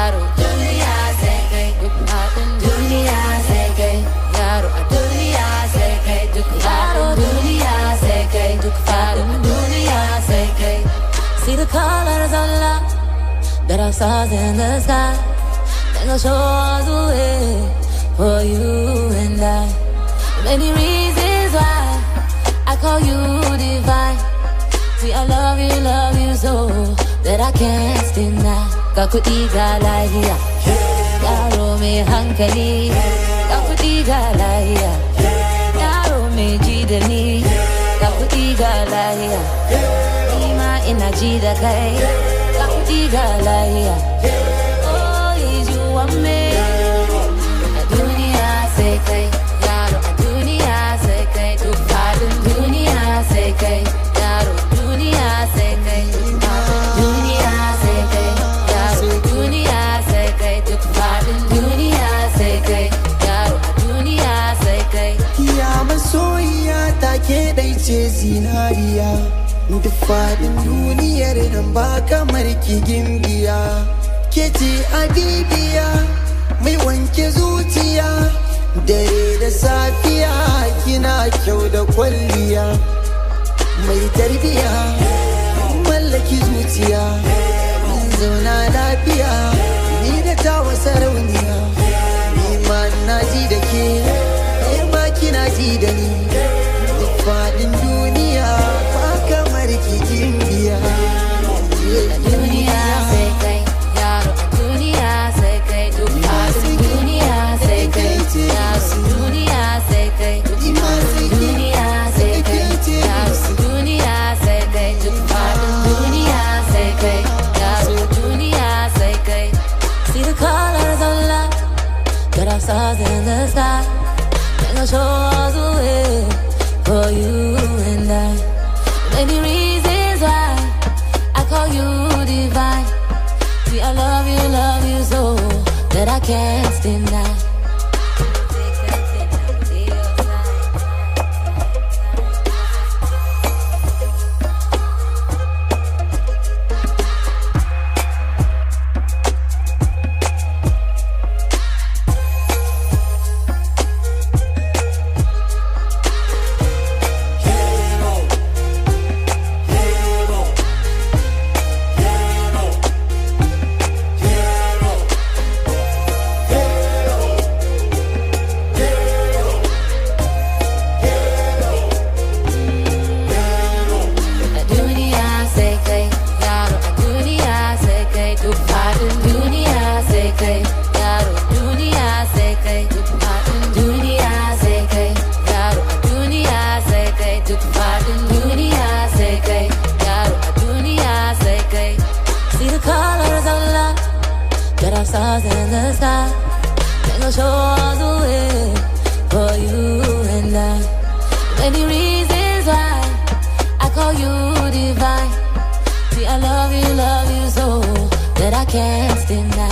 yaro duniya sai kai duk faɗin duniya sai kai yaro a duniya sai kai duk faɗin duniya sai kai duk faɗin duniya sai kai. See the colors of love that are stars in the sky, they gon' show us the way for you and I. Many reasons why I call you divine. See, I love you so that I can't deny. Ga kuɗi ga lahiya, yaro mai hankali. Ga kuɗi ga lahiya, yaro mai ji da ni. Ga kuɗi ga lahiya, ni ma ina ji da kai. Ga kuɗi ga lahiya, oh, is you want me. A duniya sai kai, yaro a duniya sai kai. Duk faɗin duniya sai kai, yaro duniya sai kai. Duniya sai kai, yaro duniya sai kai. Duk faɗin duniya sai kai, yaro a duniya sai kai. Ya masoyiya ta ke dai ce zinariya, duk faɗin duniyar nan ba kamar ki gimbiya. Ke ce adibiya mai wanke zuciya, dare da safiya kina kyau da kwalliya. Mai tarbiya mallaki zuciya, mun zauna lafiya ni da tawa sarauniya. Ni ma na ji da ke, ke ma kina ji da ni. Duk faɗin duniya ba kamar ki gimbiya. Duniya sai kai, yaro a duniya sai kai. Duk faɗin duniya sai kai, yaro duniya sai kai. Duniya sai kai, yaro duniya sai kai. Duk faɗin duniya sai kai, yaro duniya sai kai. See the colors of love that are stars in the sky, they gon' show us the way for you and I. Many reasons why I call you divine. See, I love you so that I can't deny. Stars in the sky, they gon' show us the way for you and I. Many reasons why I call you divine. See, I love you so that I can't deny.